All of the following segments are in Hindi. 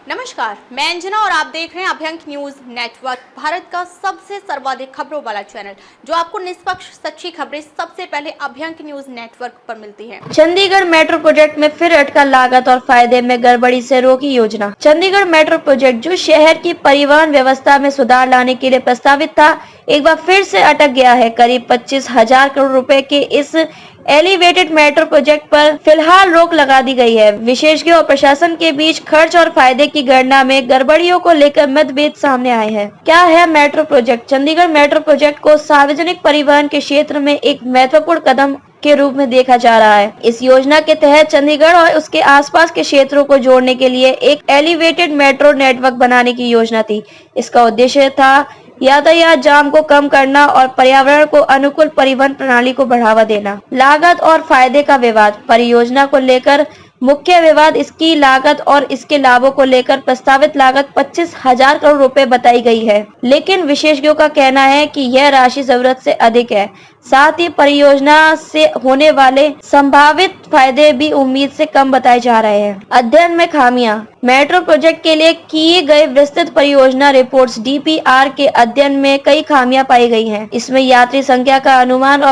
नमस्कार, मैं अंजना और आप देख रहे हैं अभ्यंक न्यूज नेटवर्क, भारत का सबसे सर्वाधिक खबरों वाला चैनल, जो आपको निष्पक्ष सच्ची खबरें सबसे पहले अभ्यंक न्यूज नेटवर्क पर मिलती हैं। चंडीगढ़ मेट्रो प्रोजेक्ट में फिर अटका लागत और फायदे में गड़बड़ी से रोकी योजना। चंडीगढ़ मेट्रो प्रोजेक्ट, जो शहर की परिवहन व्यवस्था में सुधार लाने के लिए प्रस्तावित था, एक बार फिर से अटक गया है। करीब 25,000 करोड़ रुपए के इस एलिवेटेड मेट्रो प्रोजेक्ट पर फिलहाल रोक लगा दी गई है। विशेषज्ञों और प्रशासन के बीच खर्च और फायदे की गणना में गड़बड़ियों को लेकर मतभेद सामने आए हैं। क्या है metro project? Chandigarh metro project को सार्वजनिक परिवहन के क्षेत्र में एक महत्वपूर्ण कदम के रूप में देखा जा रहा है। इस योजना के तहत चंडीगढ़ और उसके आसपास के क्षेत्रों को जोड़ने के लिए एक एलिवेटेड मेट्रो नेटवर्क बनाने की योजना थी। इसका उद्देश्य था यातायात जाम को कम करना और पर्यावरण को अनुकूल परिवहन प्रणाली को बढ़ावा देना। लागत और फायदे का विवाद। परियोजना को लेकर मुख्य विवाद इसकी लागत और इसके लाभों को लेकर प्रस्तावित लागत 25,000 करोड़ रुपए बताई गई है, लेकिन विशेषज्ञों का कहना है कि यह राशि जरूरत से अधिक है। साथ ही परियोजना से होने वाले संभावित फायदे भी उम्मीद से कम बताए जा रहे हैं। अध्ययन में खामियां। मेट्रो प्रोजेक्ट के लिए किए गए विस्तृत परियोजना रिपोर्ट्स DPR के अध्ययन में कई खामियां पाई गई हैं। इसमें यात्री संख्या का अनुमान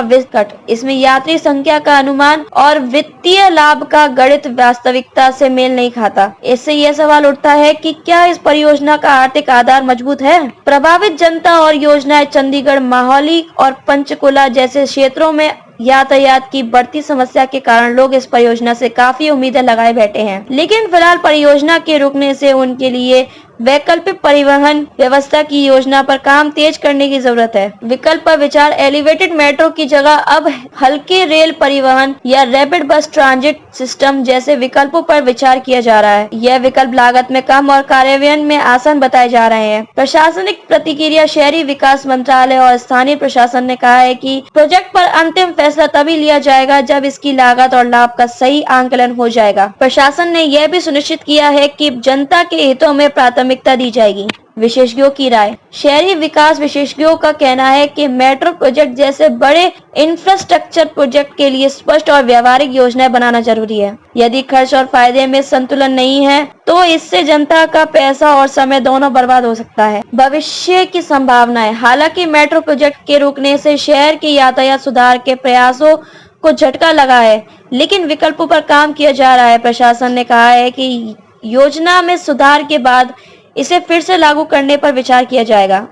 और वित्तीय लाभ का गणित वास्तविकता से मेल नहीं खाता। इससे यह सवाल उठता है कि क्या इस परियोजना का आर्थिक आधार मजबूत है? प्रभावित जनता और योजनाएं। चंडीगढ़, माहौली और पंचकुला जैसे क्षेत्रों में यातायात की बढ़ती समस्या के कारण लोग इस परियोजना से काफी उम्मीदें लगाए बैठे हैं, लेकिन फिलहाल परियोजना के रुकने से उनके लिए वैकल्पिक परिवहन व्यवस्था की योजना पर काम तेज करने की जरूरत है। विकल्प पर विचार। एलिवेटेड मेट्रो की जगह अब हल्के रेल परिवहन या रैपिड बस ट्रांजिट सिस्टम जैसे विकल्पों पर विचार किया जा रहा है। यह विकल्प लागत में कम और कार्यान्वयन में आसान बताए जा रहे हैं। प्रशासनिक प्रतिक्रिया। शहरी विकास मंत्रालय और स्थानीय प्रशासन ने कहा है कि प्रोजेक्ट पर अंतिम फैसला तभी लिया जाएगा जब इसकी लागत और लाभ का सही आंकलन हो जाएगा। प्रशासन ने यह भी सुनिश्चित किया है कि जनता के हितों में प्राथमिकता दी जाएगी। विशेषज्ञों की राय। शहरी विकास विशेषज्ञों का कहना है कि मेट्रो प्रोजेक्ट जैसे बड़े इंफ्रास्ट्रक्चर प्रोजेक्ट के लिए स्पष्ट और व्यावहारिक योजनाएं बनाना जरूरी है। यदि खर्च और फायदे में संतुलन नहीं है तो इससे जनता का पैसा और समय दोनों बर्बाद हो सकता है। भविष्य की संभावनाएं। हालांकि मेट्रो प्रोजेक्ट के रुकने से शहर के यातायात सुधार के प्रयासों को झटका लगा है, लेकिन विकल्पों पर काम किया जा रहा है। प्रशासन ने कहा है कि योजना में सुधार के बाद इसे फिर से लागू करने पर विचार किया जाएगा।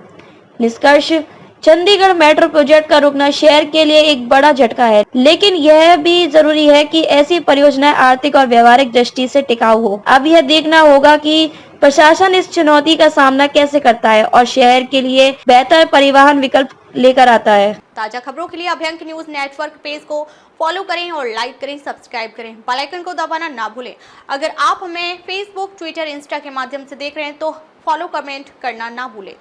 निष्कर्ष। चंडीगढ़ मेट्रो प्रोजेक्ट का रुकना शहर के लिए एक बड़ा झटका है, लेकिन यह भी जरूरी है कि ऐसी परियोजनाएं आर्थिक और व्यावहारिक दृष्टि से टिकाऊ हो। अब यह देखना होगा कि प्रशासन इस चुनौती का सामना कैसे करता है और शहर के लिए बेहतर परिवहन विकल्प लेकर आता है। ताजा खबरों के लिए अभ्यंक न्यूज नेटवर्क पेज को फॉलो करें और लाइक करें, सब्सक्राइब करें, बेल आइकन को दबाना ना भूलें। अगर आप हमें फेसबुक, ट्विटर, इंस्टा के माध्यम से देख रहे हैं तो फॉलो, कमेंट करना ना भूलें।